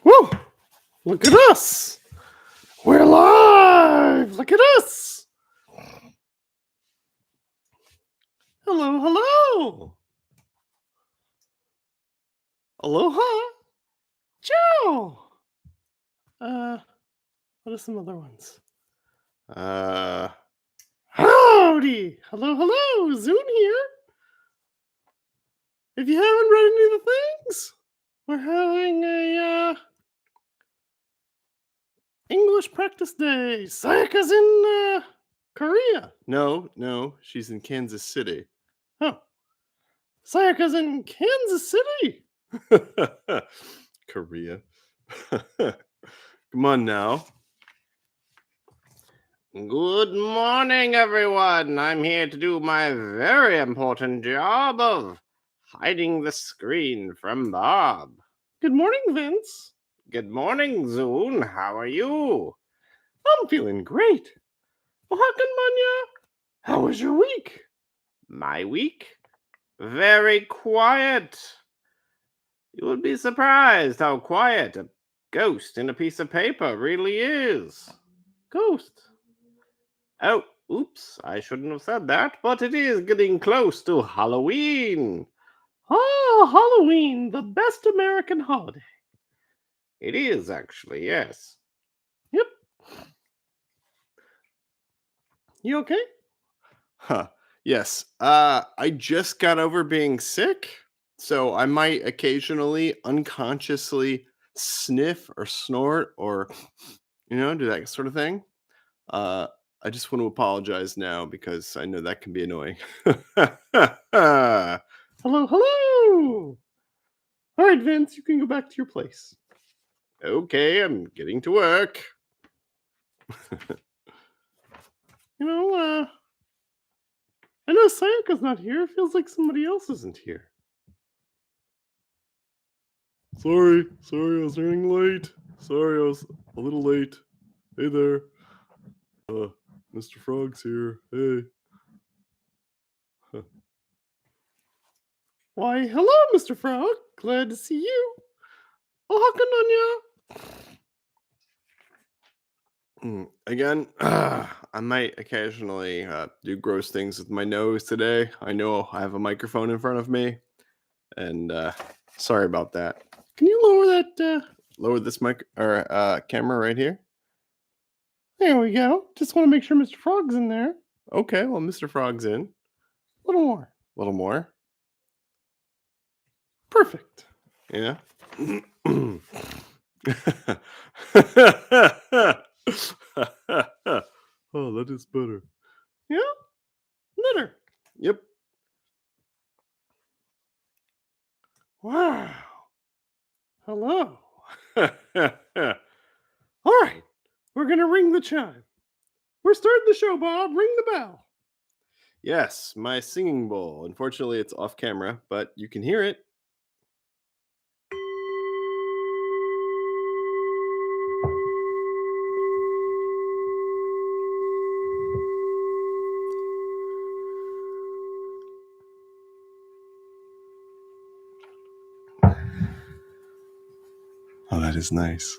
Whoa! Look at us! We're live! Look at us! Hello, hello! Aloha! Ciao! What are some other ones? Howdy! Hello, hello! Zoon here! If you haven't read any of the things, we're having a, English practice day. Sayaka's in, Korea. No, she's in Kansas City. Oh. Sayaka's in Kansas City. Korea. Come on now. Good morning, everyone. I'm here to do my very important job of hiding the screen from Bob. Good morning, Vince. Good morning, Zoon. How are you? I'm feeling great. Well, how can Manya? How was your week? My week? Very quiet. You would be surprised how quiet a ghost in a piece of paper really is. Ghost? Oh, oops, I shouldn't have said that, but it is getting close to Halloween. Ah, Halloween, the best American holiday. It is, actually, yes. Yep. You okay? Yes. I just got over being sick, so I might occasionally unconsciously sniff or snort or do that sort of thing. Uh I just want to apologize now because I know that can be annoying. Hello, hello. All right, Vince, you can go back to your place. Okay, I'm getting to work. I know Sayaka's not here. It feels like somebody else isn't here. Sorry, I was running late. Sorry, I was a little late. Hey there. Mr. Frog's here. Hey. Huh. Why, hello, Mr. Frog. Glad to see you. Oh, Hakananya. Again, I might occasionally do gross things with my nose today. I know I have a microphone in front of me, and sorry about that. Can you lower this mic or camera right here? There we go. Just want to make sure Mr. Frog's in there. Okay, well, Mr. Frog's in. A little more. A little more. Perfect. Yeah. Oh, that is better. Yeah? Better. Yep. Wow. Hello. All right. We're going to ring the chime. We're starting the show, Bob. Ring the bell. Yes, my singing bowl. Unfortunately, it's off camera, but you can hear it. Oh, that is nice.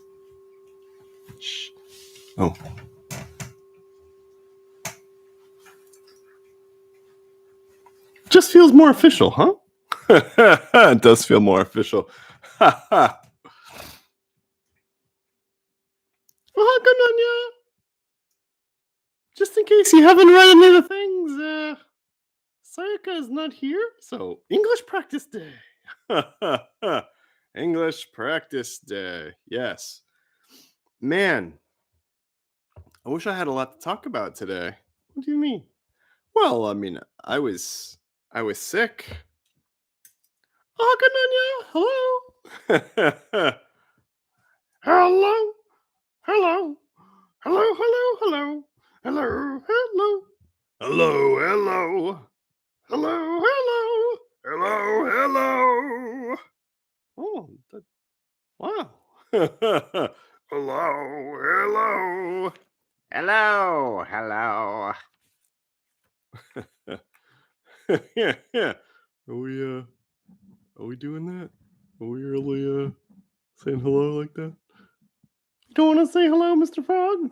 Shh. Oh. Just feels more official, huh? It does feel more official. Well, how come Anya? Just in case you haven't read any of the things, Sayaka is not here, so English practice day. English practice day, yes. Man, I wish I had a lot to talk about today. What do you mean? Well, I mean, I was sick. Oh, good on you. Hello. Hello. Hello. Hello. Hello. Hello. Hello. Hello. Hello. Hello. Hello. Hello. Hello. Hello. Oh, wow. Hello. Hello. Hello. Hello. Yeah. Are we doing that? Are we really Saying hello like that? You don't want to say hello, Mr. Frog?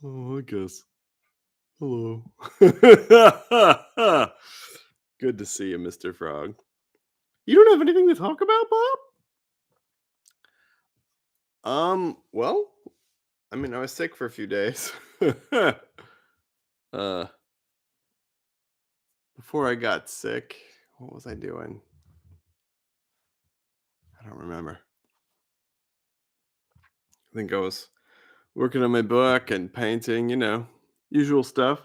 Oh, I guess. Hello. Good to see you, Mr. Frog. You don't have anything to talk about, Bob? Well, I mean, I was sick for a few days. uh, before I got sick, what was I doing? I don't remember. I think I was working on my book and painting, usual stuff.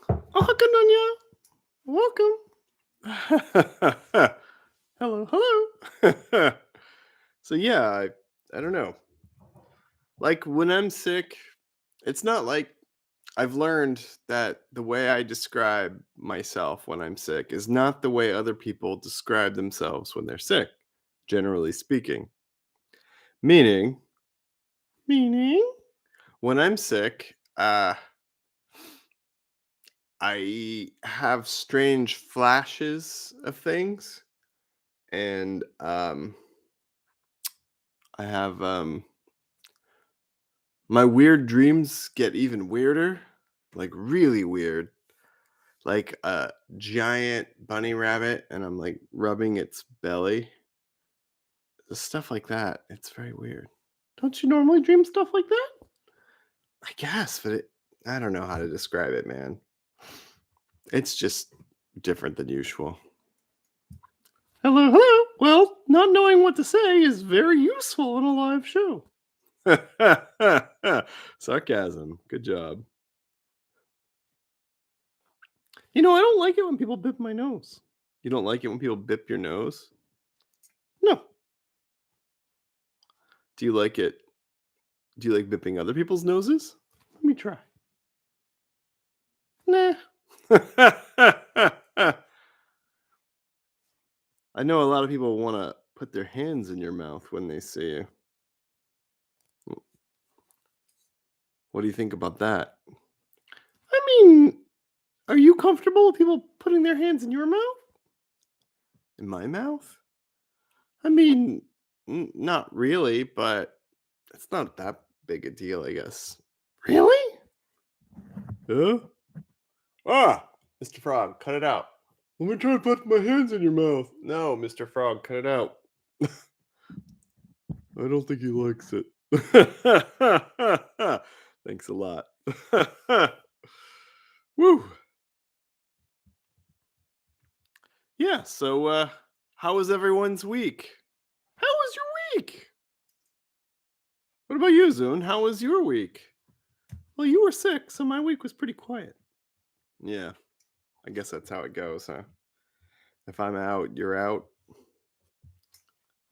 Oh, Kanonya, welcome. Hello, hello. So yeah, I don't know. Like when I'm sick, it's not like I've learned that the way I describe myself when I'm sick is not the way other people describe themselves when they're sick, generally speaking. Meaning, meaning, when I'm sick, I have strange flashes of things, and I have my weird dreams get even weirder, like really weird, like a giant bunny rabbit, and I'm like rubbing its belly, stuff like that. It's very weird. Don't you normally dream stuff like that? I guess, but I don't know how to describe it, man. It's just different than usual. Hello, hello. Well, not knowing what to say is very useful in a live show. Sarcasm. Good job. I don't like it when people bip my nose. You don't like it when people bip your nose? No. Do you like it? Do you like bipping other people's noses? Let me try. Nah. I know a lot of people want to put their hands in your mouth when they see you. What do you think about that? I mean, are you comfortable with people putting their hands in your mouth? In my mouth? I mean, not really, but it's not that big a deal, I guess. Really? Yeah? Ah! Mr. Frog, cut it out. Let me try to put my hands in your mouth. No, Mr. Frog, cut it out. I don't think he likes it. Thanks a lot. Woo! Yeah, so how was everyone's week? How was your week? What about you, Zoon? How was your week? Well, you were sick, so my week was pretty quiet. Yeah, I guess that's how it goes, huh? If I'm out, you're out.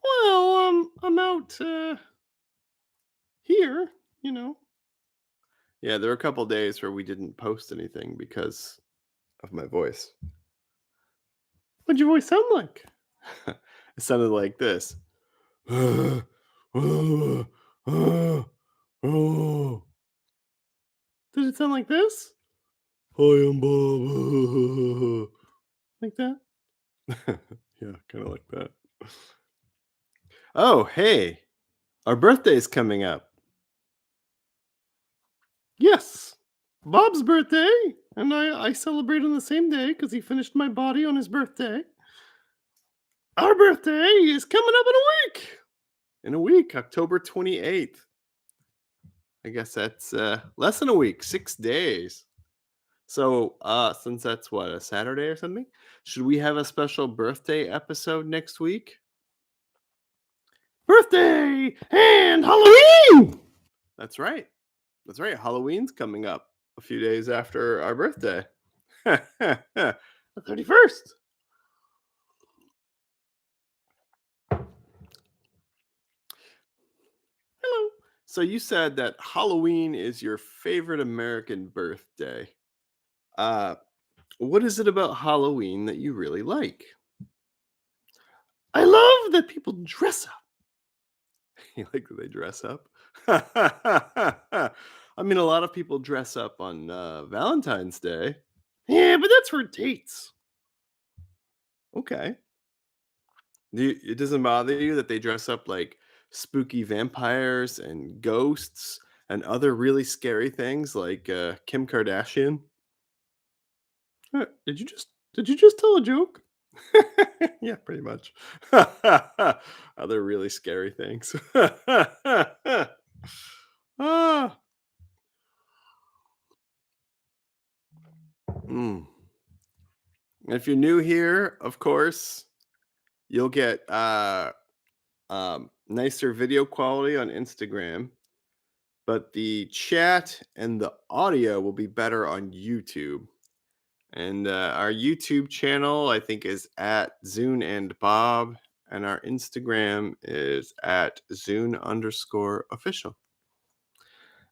Well, I'm out here, Yeah, there were a couple days where we didn't post anything because of my voice. What'd your voice sound like? It sounded like this. Did it sound like this? Hi, I'm Bob. Like that? Yeah, kind of like that. Oh, hey, our birthday's coming up. Yes, Bob's birthday, and I celebrate on the same day because he finished my body on his birthday. Our birthday is coming up in a week. In a week, October 28th. I guess that's less than a week, 6 days. So, since that's what, a Saturday or something, should we have a special birthday episode next week? Birthday and Halloween! That's right. That's right. Halloween's coming up a few days after our birthday. The 31st. Hello. So you said that Halloween is your favorite American birthday. Uh, what is it about Halloween that you really like? I love that people dress up. You like that they dress up? I mean, a lot of people dress up on Valentine's Day. Yeah, but that's for dates. Okay. It doesn't bother you that they dress up like spooky vampires and ghosts and other really scary things like Kim Kardashian? Did you just tell a joke? Yeah, pretty much. Other really scary things. Ah, mm. If you're new here, of course, you'll get nicer video quality on Instagram, but the chat and the audio will be better on YouTube. And our YouTube channel, I think, is at Zoon and Bob, and our Instagram is at Zoon_official.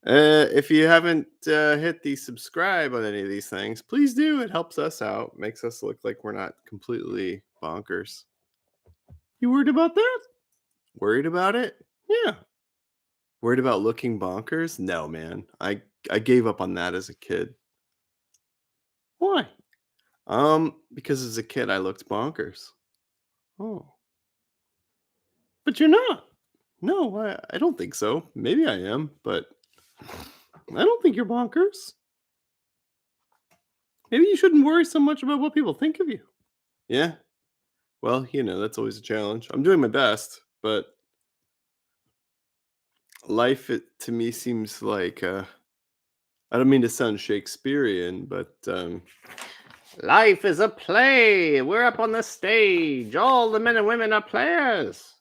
If you haven't hit the subscribe on any of these things, please do. It helps us out, makes us look like we're not completely bonkers. You worried about that? Worried about it? Yeah. Worried about looking bonkers? No, man. I gave up on that as a kid. Why? Because as a kid I looked bonkers. Oh. But you're not. No, I don't think so. Maybe I am, but I don't think you're bonkers. Maybe you shouldn't worry so much about what people think of you. Yeah. Well, that's always a challenge. I'm doing my best, but life to me seems like I don't mean to sound Shakespearean, but life is a play. We're up on the stage. All the men and women are players.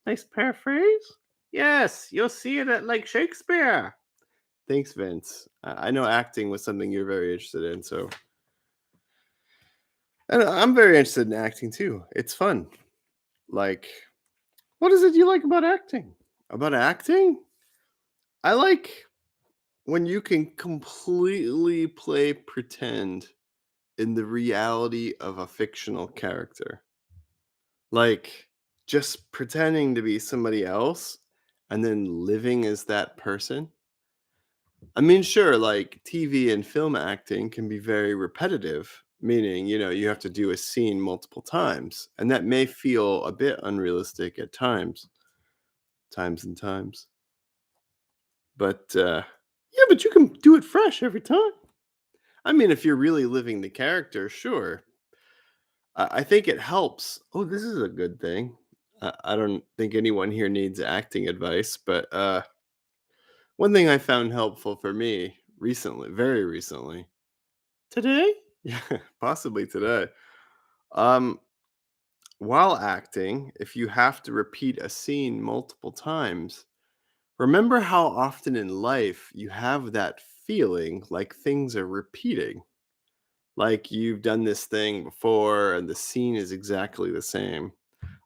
Nice paraphrase. Yes, you'll see it at like Shakespeare. Thanks, Vince. I know acting was something you're very interested in, so and I'm very interested in acting too. It's fun. Like, what is it you like about acting? About acting? I like when you can completely play pretend in the reality of a fictional character. Like, just pretending to be somebody else and then living as that person. I mean, sure, like TV and film acting can be very repetitive, meaning, you have to do a scene multiple times, and that may feel a bit unrealistic at times and times. But yeah, but you can do it fresh every time. I mean, if you're really living the character, sure. I think it helps. Oh, this is a good thing. I don't think anyone here needs acting advice, but one thing I found helpful for me recently, very recently, today? Yeah, possibly today. Um, while acting, if you have to repeat a scene multiple times, remember how often in life you have that feeling like things are repeating. Like you've done this thing before and the scene is exactly the same.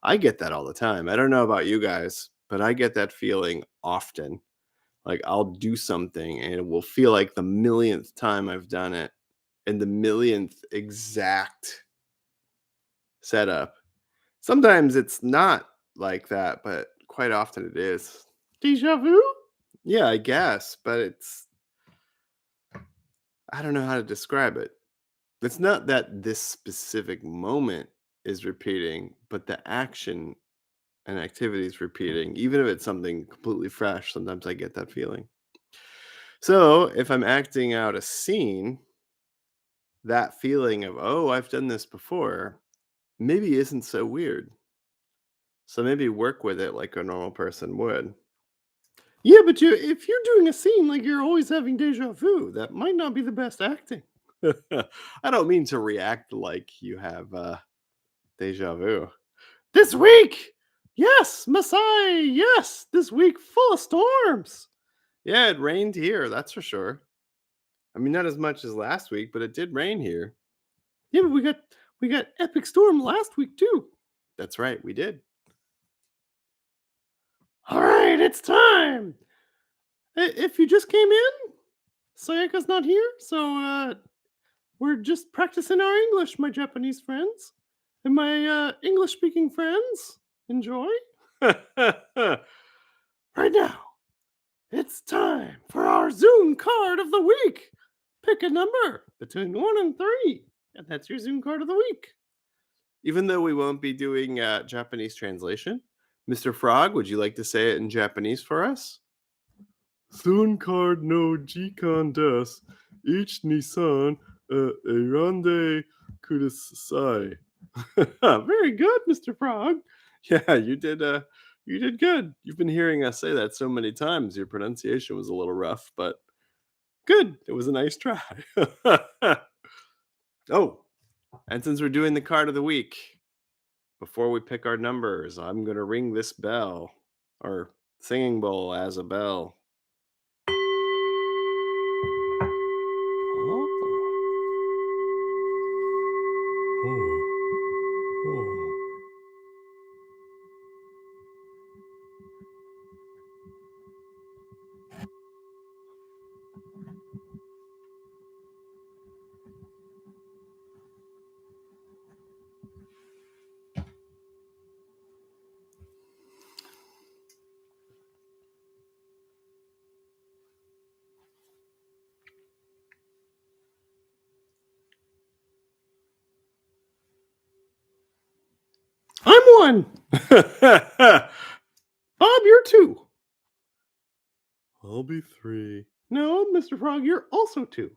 I get that all the time. I don't know about you guys, but I get that feeling often. Like I'll do something and it will feel like the millionth time I've done it and the millionth exact setup. Sometimes it's not like that, but quite often it is. Deja vu? Yeah, I guess, but I don't know how to describe it. It's not that this specific moment is repeating, but the action and activity is repeating. Even if it's something completely fresh, sometimes I get that feeling. So if I'm acting out a scene, that feeling of, oh, I've done this before, maybe isn't so weird. So maybe work with it like a normal person would. Yeah, but if you're doing a scene like you're always having deja vu, that might not be the best acting. I don't mean to react like you have deja vu. This week! Yes, Masai, yes, this week full of storms. Yeah, it rained here, that's for sure. I mean, not as much as last week, but it did rain here. Yeah, but we got epic storm last week too. That's right, we did. All right, it's time. If you just came in, Sayaka's not here, so we're just practicing our English, my Japanese friends and my English speaking friends. Enjoy. Right now, it's time for our Zoom card of the week. Pick a number between 1 and 3, and that's your Zoom card of the week. Even though we won't be doing Japanese translation, Mr. Frog, would you like to say it in Japanese for us? Zoon Card no Jikan desu. Ich Nissan erande kudasai. Very good, Mr. Frog. Yeah, you did good. You've been hearing us say that so many times. Your pronunciation was a little rough, but good. It was a nice try. Oh, and since we're doing the card of the week, before we pick our numbers, I'm going to ring this bell or singing bowl as a bell. Oh. I'm one. Bob, you're two. I'll be three. No, Mr. Frog, you're also two.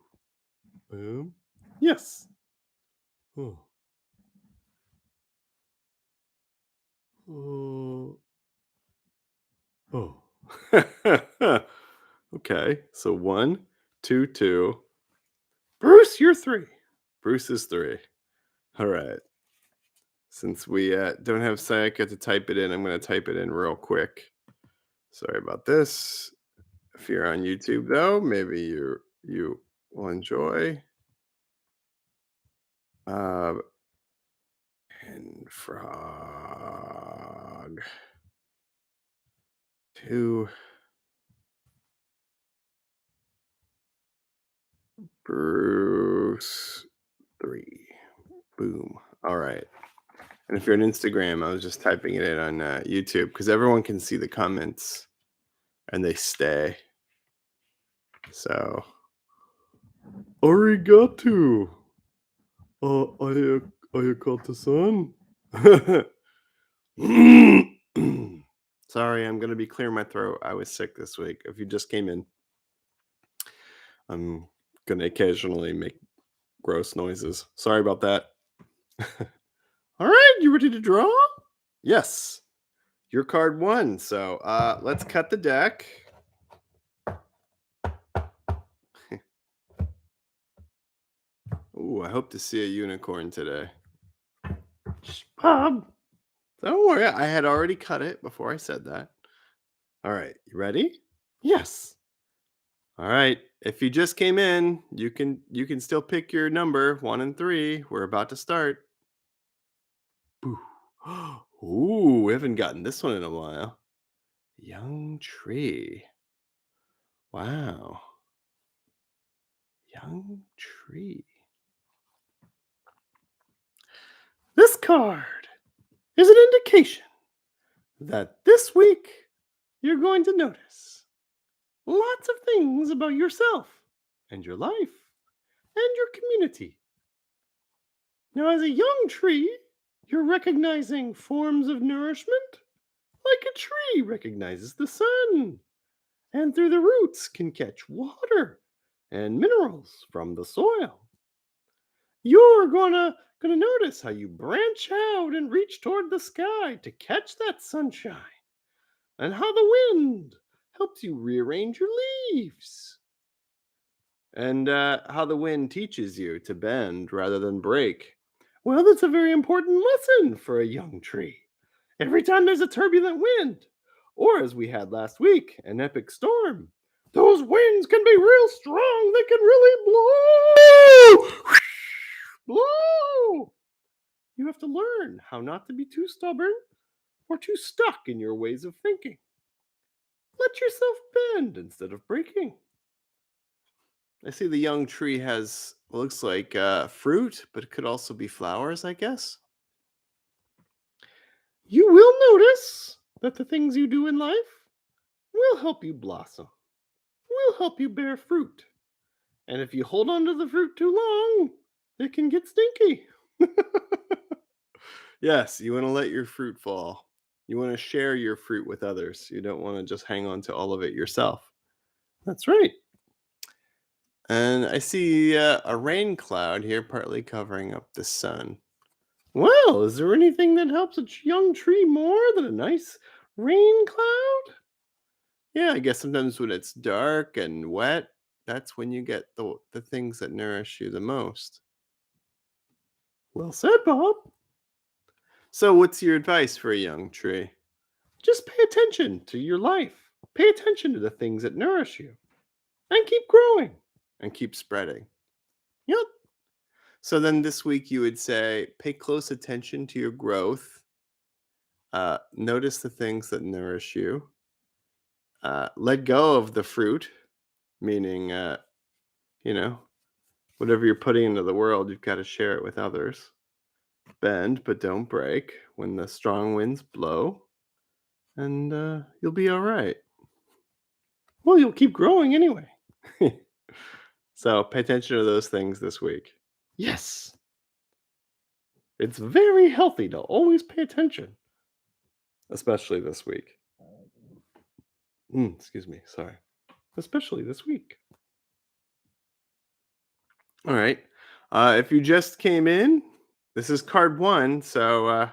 Yes. Oh. Oh. Okay, so one, two, two. Bruce, you're three. Bruce is three. All right. Since we don't have Sayaka to type it in, I'm going to type it in real quick. Sorry about this. If you're on YouTube, though, maybe you will enjoy. And frog 2, Bruce 3. Boom. All right. And if you're on Instagram, I was just typing it in on YouTube because everyone can see the comments and they stay. So, arigato. Ayakata-san. Sorry, I'm going to be clearing my throat. I was sick this week. If you just came in, I'm going to occasionally make gross noises. Sorry about that. All right, you ready to draw? Yes. Your card won. So let's cut the deck. Ooh, I hope to see a unicorn today. Bob, don't worry. I had already cut it before I said that. All right, you ready? Yes. All right. If you just came in, you can still pick your number 1 and 3. We're about to start. Ooh, we haven't gotten this one in a while. Young tree. Wow. Young tree. This card is an indication that this week you're going to notice lots of things about yourself and your life and your community. Now, as a young tree, you're recognizing forms of nourishment like a tree recognizes the sun and through the roots can catch water and minerals from the soil. You're gonna notice how you branch out and reach toward the sky to catch that sunshine, and how the wind helps you rearrange your leaves, and how the wind teaches you to bend rather than break. Well, that's a very important lesson for a young tree. Every time there's a turbulent wind, or as we had last week, an epic storm, those winds can be real strong. They can really blow. Blow. You have to learn how not to be too stubborn or too stuck in your ways of thinking. Let yourself bend instead of breaking. I see the young tree has, looks like fruit, but it could also be flowers, I guess. You will notice that the things you do in life will help you blossom, will help you bear fruit. And if you hold on to the fruit too long, it can get stinky. Yes, you want to let your fruit fall. You want to share your fruit with others. You don't want to just hang on to all of it yourself. That's right. And I see a rain cloud here partly covering up the sun. Well, is there anything that helps a young tree more than a nice rain cloud? Yeah, I guess sometimes when it's dark and wet, that's when you get the things that nourish you the most. Well said, Bob. So, what's your advice for a young tree? Just pay attention to your life. Pay attention to the things that nourish you and keep growing and keep spreading. Yep. So then this week you would say, pay close attention to your growth. Notice the things that nourish you. Let go of the fruit, meaning, you know, whatever you're putting into the world, you've got to share it with others. Bend, but don't break when the strong winds blow, and you'll be all right. Well, you'll keep growing anyway. So pay attention to those things this week. Yes, it's very healthy to always pay attention, especially this week. Excuse me, sorry. Especially this week. All right. If you just came in, this is card one, so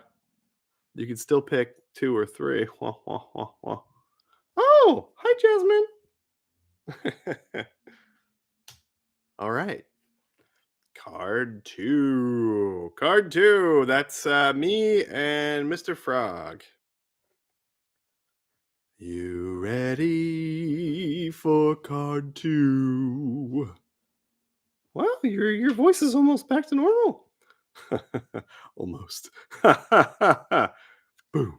you can still pick two or three. Oh, hi, Jasmine. All right. Card two. Card two. That's me and Mr. Frog. You ready for card two? Well, your voice is almost back to normal. Almost. Boom.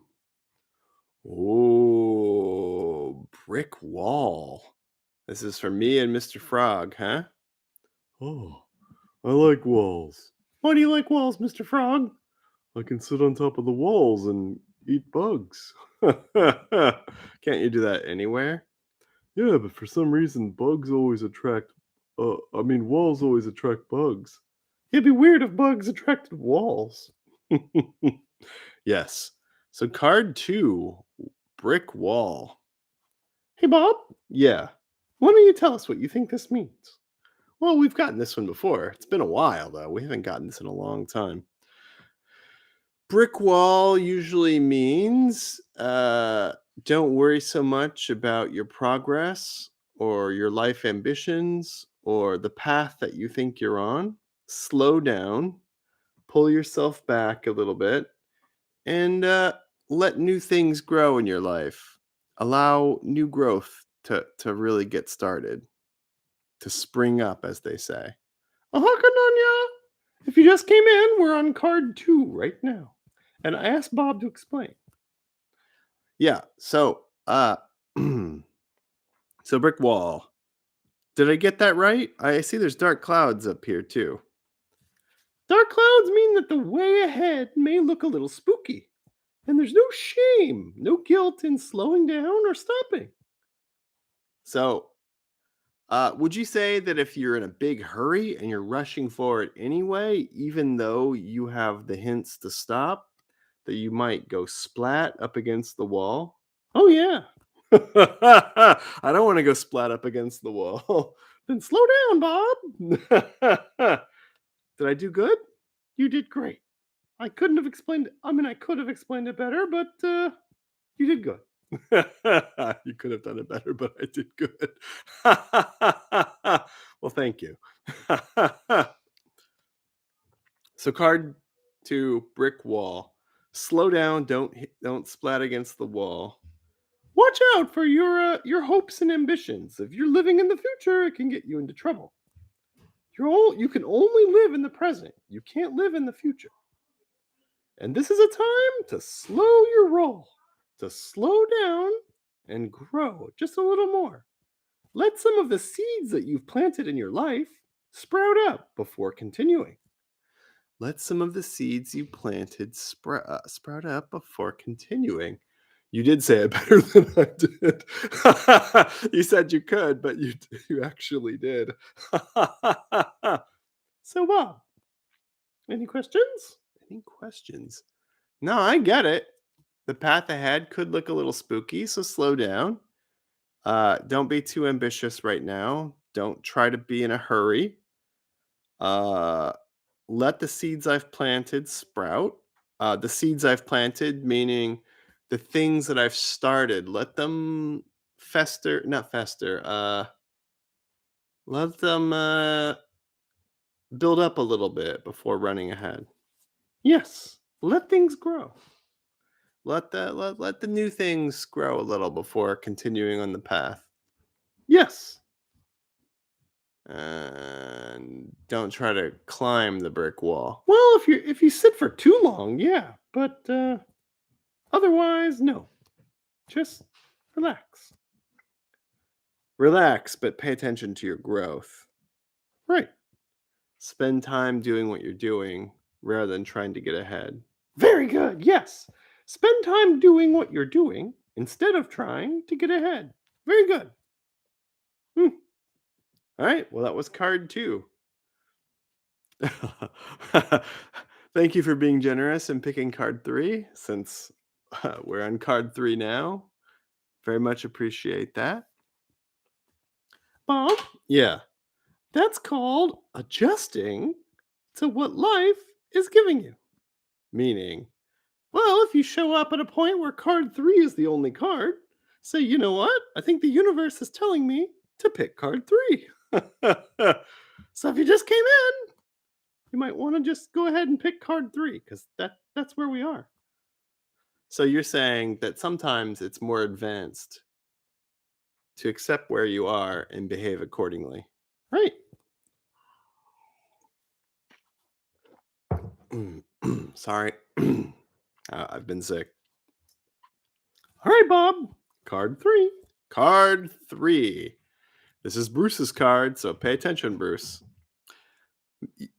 Oh, brick wall. This is for me and Mr. Frog, huh? Oh, I like walls. Why do you like walls, Mr. Frog? I can sit on top of the walls and eat bugs. Can't you do that anywhere? Yeah, but for some reason, walls always attract bugs. It'd be weird if bugs attracted walls. Yes. So, card two, brick wall. Hey, Bob? Yeah. Why don't you tell us what you think this means? Well, we've gotten this one before. It's been a while, though. We haven't gotten this in a long time. Brick wall usually means don't worry so much about your progress or your life ambitions or the path that you think you're on. Slow down, pull yourself back a little bit, and let new things grow in your life. Allow new growth to really get started, to spring up, as they say. Kananya. If you just came in, we're on card two right now. And I asked Bob to explain. Yeah, so so brick wall. Did I get that right? I see there's dark clouds up here too. Dark clouds mean that the way ahead may look a little spooky. And there's no shame, no guilt in slowing down or stopping. So, would you say that if you're in a big hurry and you're rushing forward anyway, even though you have the hints to stop, that you might go splat up against the wall? Oh, yeah. I don't want to go splat up against the wall. Then slow down, Bob. Did I do good? You did great. I couldn't have explained it. I mean, I could have explained it better, but you did good. You could have done it better, but I did good. Well, thank you. So, card two, brick wall. Slow down. Don't splat against the wall. Watch out for your hopes and ambitions. If you're living in the future, it can get you into trouble. You can only live in the present. You can't live in the future. And this is a time to slow your roll, to slow down and grow just a little more. Let some of the seeds that you've planted in your life sprout up before continuing. Let some of the seeds you planted sprout up before continuing. You did say it better than I did. You said you could, but you actually did. So, Bob, any questions? Any questions? No, I get it. The path ahead could look a little spooky, so slow down. Don't be too ambitious right now. Don't try to be in a hurry. Uh, let the seeds I've planted sprout. The seeds I've planted, meaning the things that I've started, let them fester, not fester, let them build up a little bit before running ahead. Yes, let things grow. Let the new things grow a little before continuing on the path. Yes. And don't try to climb the brick wall. Well, if you sit for too long, yeah, but otherwise, no. Just relax. Relax, but pay attention to your growth. Right. Spend time doing what you're doing rather than trying to get ahead. Very good. Yes. Spend time doing what you're doing instead of trying to get ahead. Very good. Hmm. All right. Well, that was card 2. Thank you for being generous and picking card 3 since we're on card 3 now. Very much appreciate that. Bob? Yeah. That's called adjusting to what life is giving you. Meaning, well, if you show up at a point where card 3 is the only card, say, you know what? I think the universe is telling me to pick card 3. So if you just came in, you might want to just go ahead and pick card 3 because that's where we are. So you're saying that sometimes it's more advanced to accept where you are and behave accordingly. Right. Sorry. I've been sick. All right, Bob. Card 3. Card 3. This is Bruce's card, so pay attention, Bruce.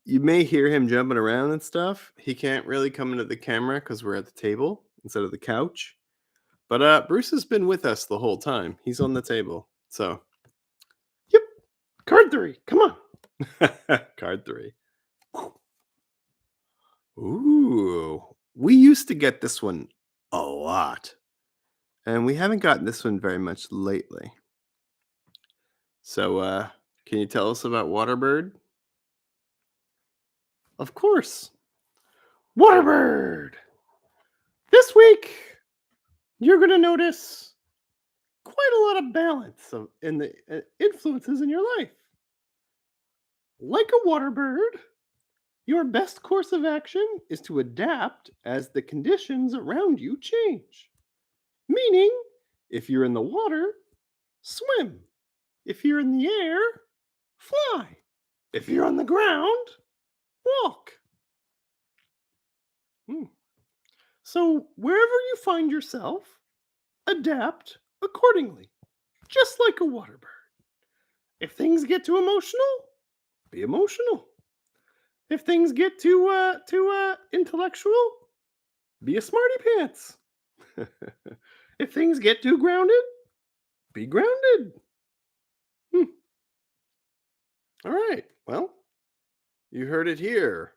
You may hear him jumping around and stuff. He can't really come into the camera because we're at the table instead of the couch. But Bruce has been with us the whole time. He's on the table. So, yep. Card 3. Come on. Card 3. Ooh. We used to get this one a lot. And we haven't gotten this one very much lately. So, can you tell us about Waterbird? Of course. Waterbird! This week, you're going to notice quite a lot of balance in the influences in your life. Like a waterbird, your best course of action is to adapt as the conditions around you change. Meaning, if you're in the water, swim. If you're in the air, fly. If you're on the ground, walk. So, wherever you find yourself, adapt accordingly, just like a waterbird. If things get too emotional, be emotional. If things get too intellectual, be a smarty pants. If things get too grounded, be grounded. All right. Well, you heard it here.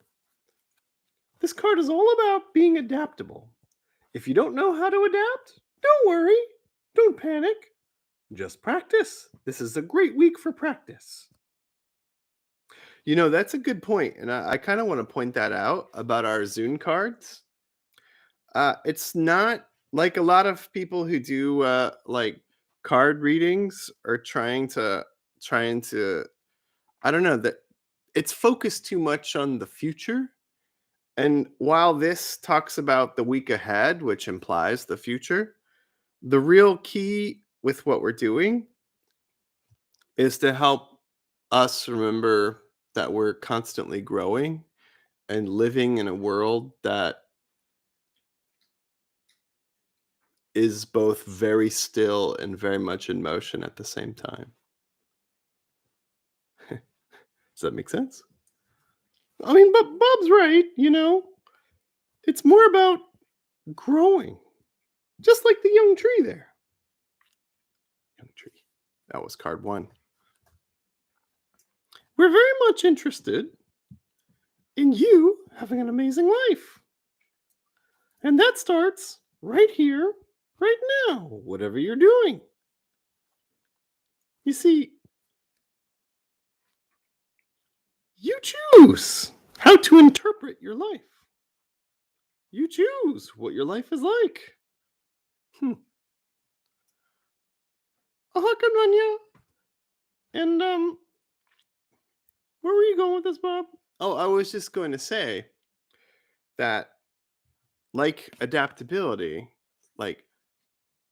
This card is all about being adaptable. If you don't know how to adapt, don't worry. Don't panic. Just practice. This is a great week for practice. You know, that's a good point, and I kind of want to point that out about our Zoon cards. It's not like a lot of people who do like card readings are trying to I don't know that it's focused too much on the future. And while this talks about the week ahead, which implies the future, the real key with what we're doing is to help us remember that we're constantly growing and living in a world that is both very still and very much in motion at the same time. Does that make sense? I mean, but Bob's right, It's more about growing. Just like the young tree there. Young tree. That was card 1. We're very much interested in you having an amazing life. And that starts right here, right now, whatever you're doing. You see, you choose how to interpret your life. You choose what your life is like. Hmm. Ahakanya. And where were you going with this, Bob? Oh, I was just going to say that, like adaptability, like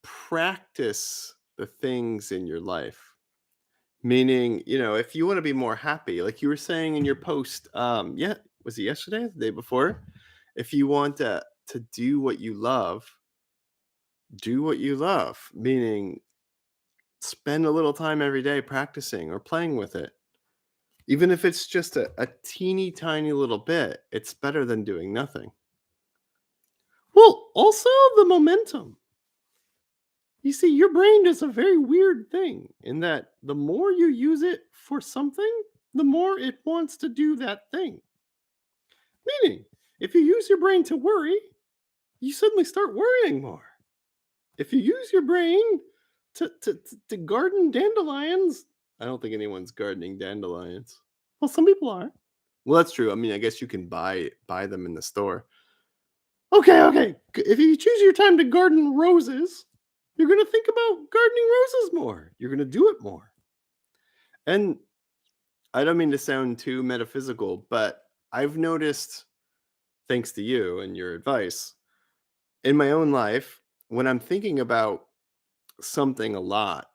practice the things in your life. Meaning, if you want to be more happy, like you were saying in your post, yeah, was it yesterday, the day before? If you want to do what you love, meaning spend a little time every day practicing or playing with it. Even if it's just a teeny tiny little bit, it's better than doing nothing. Well, also the momentum. You see, your brain does a very weird thing in that the more you use it for something, the more it wants to do that thing. Meaning, if you use your brain to worry, you suddenly start worrying more. If you use your brain to garden dandelions, I don't think anyone's gardening dandelions. Well, some people are. Well, that's true. I mean, I guess you can buy them in the store. Okay. If you choose your time to garden roses, you're going to think about gardening roses more. You're going to do it more. And I don't mean to sound too metaphysical, but I've noticed, thanks to you and your advice, in my own life, when I'm thinking about something a lot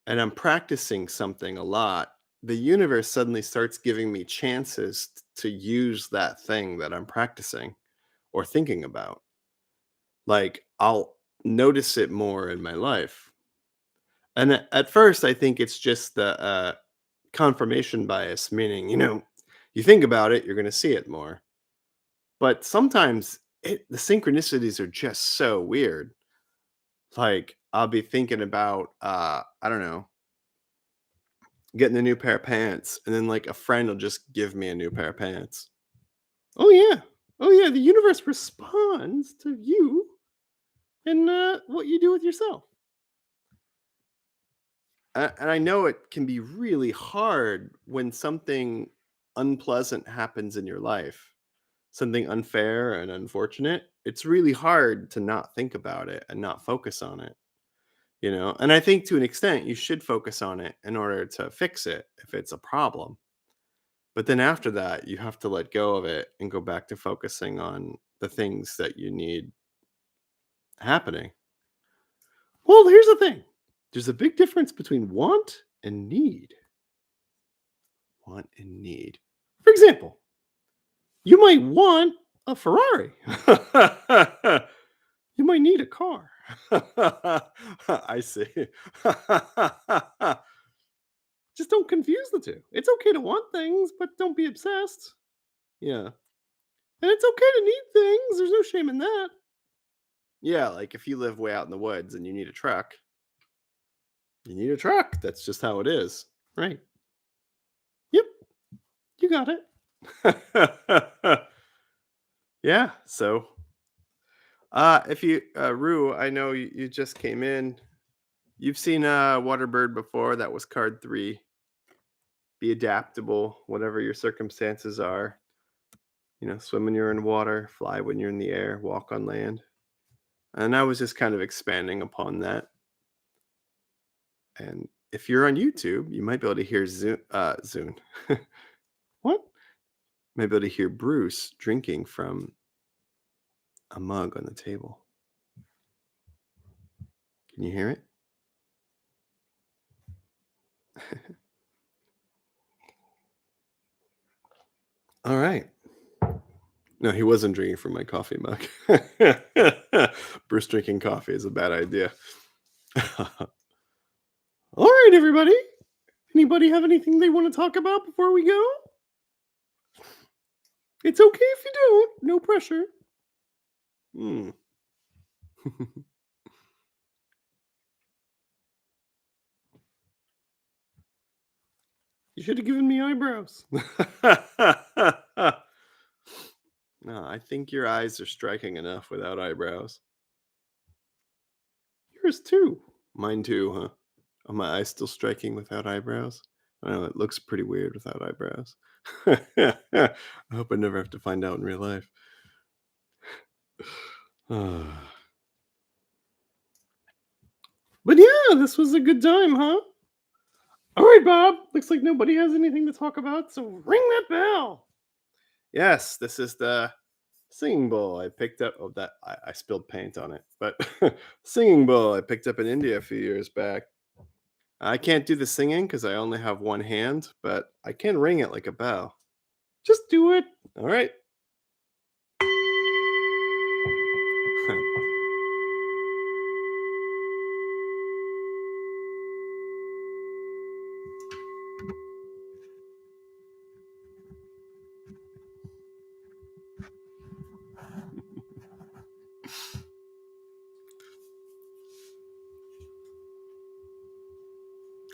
and I'm practicing something a lot, the universe suddenly starts giving me chances to use that thing that I'm practicing or thinking about. Like, I'll notice it more in my life. And at first, I think it's just the confirmation bias, meaning, you think about it, you're going to see it more. But sometimes the synchronicities are just so weird. Like, I'll be thinking about, I don't know, getting a new pair of pants, and then like a friend will just give me a new pair of pants. Oh yeah, oh yeah. The universe responds to you and what you do with yourself. And I know it can be really hard when something unpleasant happens in your life, something unfair and unfortunate. It's really hard to not think about it and not focus on it. And I think to an extent you should focus on it in order to fix it if it's a problem. But then after that, you have to let go of it and go back to focusing on the things that you need happening. Well, here's the thing. There's a big difference between want and need. Want and need. For example, you might want a Ferrari. You might need a car. I see. Just don't confuse the two. It's okay to want things, but don't be obsessed. Yeah. And it's okay to need things. There's no shame in that. Yeah, like if you live way out in the woods and you need a truck, you need a truck. That's just how it is. Right. Yep. You got it. Yeah. So, if you, Rue, I know you just came in. You've seen Waterbird before. That was card 3. Be adaptable, whatever your circumstances are. Swim when you're in water, fly when you're in the air, walk on land. And I was just kind of expanding upon that. And if you're on YouTube, you might be able to hear Zoon. What? Might be able to hear Bruce drinking from a mug on the table. Can you hear it? All right. No, he wasn't drinking from my coffee mug. Bruce drinking coffee is a bad idea. All right, everybody. Anybody have anything they want to talk about before we go? It's okay if you don't. No pressure. Hmm. You should have given me eyebrows. No, I think your eyes are striking enough without eyebrows. Yours too. Mine too, huh? Are my eyes still striking without eyebrows? I don't know, it looks pretty weird without eyebrows. I hope I never have to find out in real life. But yeah, this was a good time, huh? All right, Bob. Looks like nobody has anything to talk about, so ring that bell. Yes, this is the singing bowl I picked up. Oh, that I spilled paint on it, but singing bowl I picked up in India a few years back. I can't do the singing because I only have one hand, but I can ring it like a bell. Just do it. All right.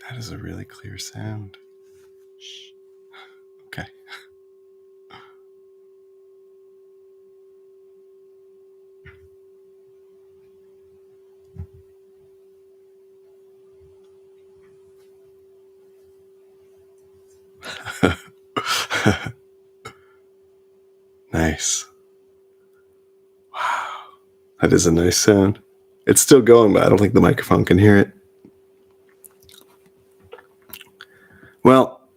That is a really clear sound. Shh. Okay. Nice. Wow. That is a nice sound. It's still going, but I don't think the microphone can hear it. Well,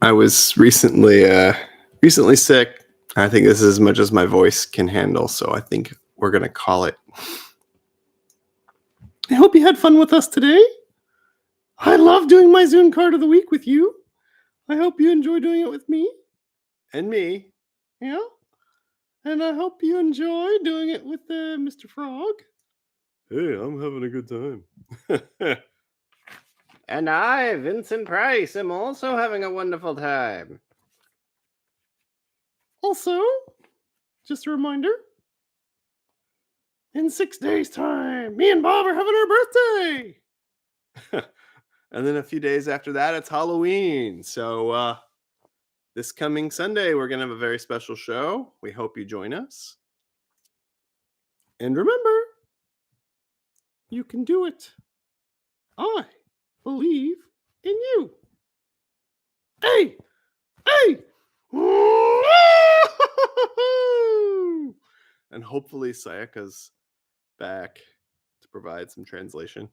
I was recently sick. I think this is as much as my voice can handle, so I think we're gonna call it. I hope you had fun with us today. I love doing my Zoon Card of the Week with you. I hope you enjoy doing it with me. And me. Yeah. And I hope you enjoy doing it with Mr. Frog. Hey, I'm having a good time. And I, Vincent Price, am also having a wonderful time. Also, just a reminder, in 6 days' time, me and Bob are having our birthday. And then a few days after that, it's Halloween. So this coming Sunday, we're going to have a very special show. We hope you join us. And remember, you can do it. I believe in you. Hey! Hey! And hopefully Sayaka's back to provide some translation.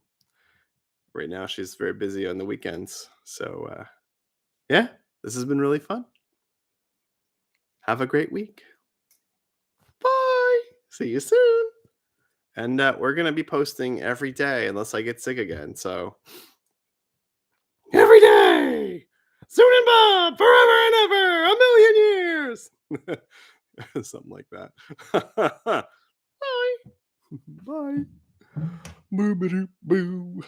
Right now, she's very busy on the weekends. So, yeah, this has been really fun. Have a great week. Bye. See you soon. And we're going to be posting every day unless I get sick again. So, every day. Zoon and Bob, forever and ever, a million years. Something like that. Bye. Bye. Boobity boo.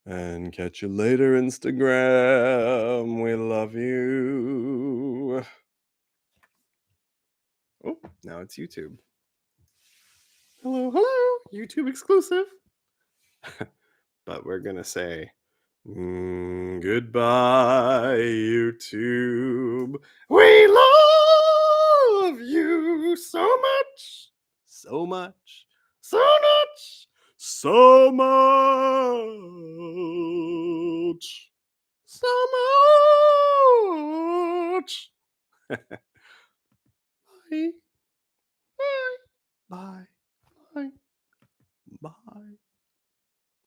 And catch you later, Instagram. We love you. Oh, now it's YouTube. Hello, hello. YouTube exclusive. But we're going to say goodbye, YouTube. We love you so much. So much. So much. So much. So much. Bye. Bye. Bye. Bye.